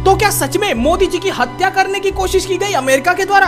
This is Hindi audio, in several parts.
तो क्या सच में मोदी जी की हत्या करने की कोशिश की गई अमेरिका के द्वारा?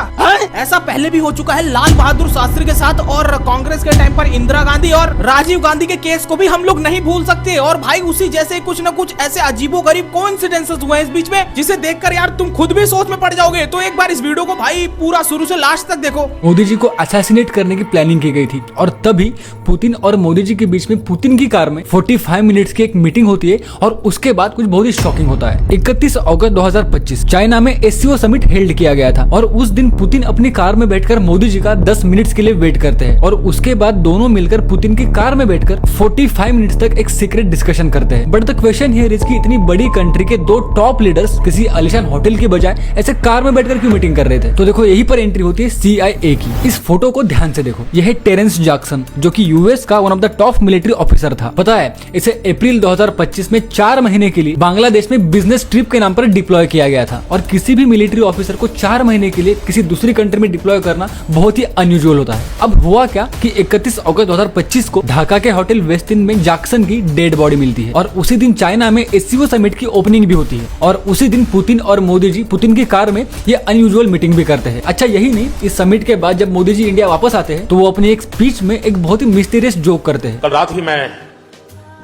ऐसा पहले भी हो चुका है लाल बहादुर शास्त्री के साथ, और कांग्रेस के टाइम पर इंदिरा गांधी और राजीव गांधी के केस को भी हम लोग नहीं भूल सकते। और भाई उसी जैसे कुछ न कुछ ऐसे अजीबोगरीब कोइंसिडेंसेस हुए इस बीच में, जिसे देखकर यार तुम खुद भी सोच में पड़ जाओगे। तो एक बार इस वीडियो को भाई पूरा शुरू से लास्ट तक देखो। मोदी जी को असैसिनेट करने की प्लानिंग की गई थी और तभी पुतिन और मोदी जी के बीच में पुतिन की कार में 45 मिनट्स की एक मीटिंग होती है और उसके बाद कुछ बहुत ही शॉकिंग होता है। 31 अगस्त 2025 चाइना में एससीओ समिट हेल्ड किया गया था और उस दिन पुतिन अपनी कार में बैठकर मोदी जी का 10 मिनट्स के लिए वेट करते हैं और उसके बाद दोनों मिलकर पुतिन की कार में बैठकर 45 मिनट्स तक एक सीक्रेट डिस्कशन करते हैं। But the question here is कि इतनी बड़ी कंट्री के दो टॉप लीडर्स किसी आलीशान होटल की बजाय ऐसे कार में बैठकर क्यों मीटिंग कर रहे थे? तो देखो यही पर एंट्री होती है CIA की। इस फोटो को ध्यान से देखो, यह है टेरेंस जैक्सन जो कि यूएस का one of the top military officer था। पता है इसे अप्रैल 2025 में 4 महीने के लिए बांग्लादेश में बिजनेस ट्रिप के नाम पर डिप्लॉय किया गया था और किसी भी मिलिट्री ऑफिसर को 4 महीने के लिए किसी दूसरी कंट्री में डिप्लॉय करना बहुत ही अनयूजुअल होता है। अब हुआ क्या कि 31 अगस्त 2025 को ढाका के होटल वेस्टिन में जैक्सन की डेड बॉडी मिलती है और उसी दिन चाइना में एससीओ समिट की ओपनिंग भी होती है और उसी दिन पुतिन और मोदी जी पुतिन की कार में ये अनयूजुअल मीटिंग भी करते हैं। अच्छा यही नहीं, इस समिट के बाद जब मोदी जी इंडिया वापस आते हैं तो वो अपनी एक स्पीच में एक बहुत ही मिस्टीरियस जोक करते हैं। कल रात ही मैं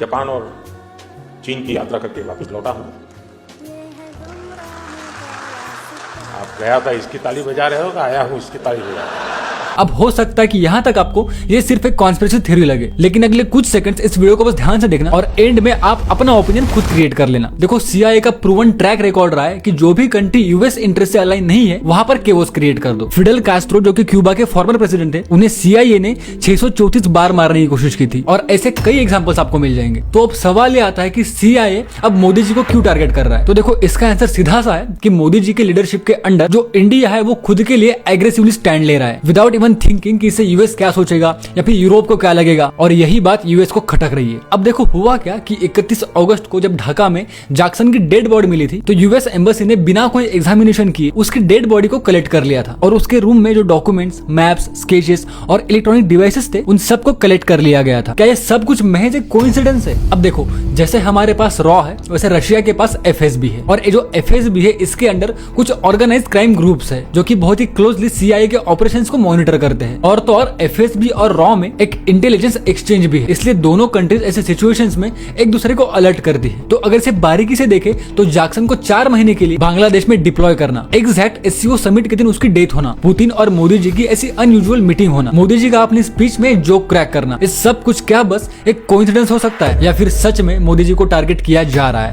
जापान और चीन की यात्रा करके वापस लौटा हूं। आप गया था इसकी ताली बजा रहे हो, आया हूं इसकी ताली बजा रहा हूं। अब हो सकता है कि यहाँ तक आपको ये सिर्फ एक कॉन्स्पिरेसी थ्योरी लगे, लेकिन अगले कुछ सेकंड्स इस वीडियो को बस ध्यान से देखना और एंड में आप अपना ओपिनियन खुद क्रिएट कर लेना। देखो CIA का प्रूवन ट्रैक रिकॉर्ड रहा है कि जो भी कंट्री यूएस इंटरेस्ट से अलाइन नहीं है वहां पर केओस क्रिएट कर दो। फिडेल कास्ट्रो जो कि क्यूबा के फॉर्मर प्रेसिडेंट है, उन्हें CIA ने 634 बार मारने की कोशिश की थी और ऐसे कई एग्जाम्पल्स आपको मिल जाएंगे। तो अब सवाल ये आता है कि CIA अब मोदी जी को क्यों टारगेट कर रहा है? तो देखो इसका आंसर सीधा सा है कि मोदी जी के लीडरशिप के अंडर जो इंडिया है वो खुद के लिए एग्रेसिवली स्टैंड ले रहा है विदाउट इवन थिंकिंग कि यूएस क्या सोचेगा या फिर यूरोप को क्या लगेगा, और यही बात यूएस को खटक रही है। अब देखो हुआ क्या कि 31 अगस्त को जब ढाका में जैक्सन की डेड बॉडी मिली थी तो यूएस एम्बेसी ने बिना कोई एग्जामिनेशन किए उसकी डेड बॉडी को कलेक्ट कर लिया था और उसके रूम में जो डॉक्यूमेंट्स, मैप्स, स्केचेस और इलेक्ट्रॉनिक डिवाइसेस थे उन सबको कलेक्ट कर लिया गया था। क्या ये सब कुछ महज एक कोइंसिडेंस है? अब देखो जैसे हमारे पास रॉ है वैसे रशिया के पास FSB है और ये जो FSB है इसके अंडर कुछ ऑर्गेनाइज्ड क्राइम ग्रुप्स है जो कि बहुत ही क्लोजली CIA के ऑपरेशंस को मॉनिटर करते हैं और तो और FSB और रॉ में एक इंटेलिजेंस एक्सचेंज भी है, इसलिए दोनों कंट्रीज ऐसे सिचुएशंस में एक दूसरे को अलर्ट करती है। तो अगर इसे बारीकी से देखे तो जैक्सन को 4 महीने के लिए बांग्लादेश में डिप्लॉय करना, एग्जैक्ट एससीओ समिट के दिन उसकी डेथ होना, पुतिन और मोदी जी की ऐसी अनयूजुअल मीटिंग होना, मोदी जी का अपनी स्पीच में जोक क्रैक करना, ये सब कुछ क्या बस एक कोइंसिडेंस हो सकता है या फिर सच में मोदी जी को टारगेट किया जा रहा है?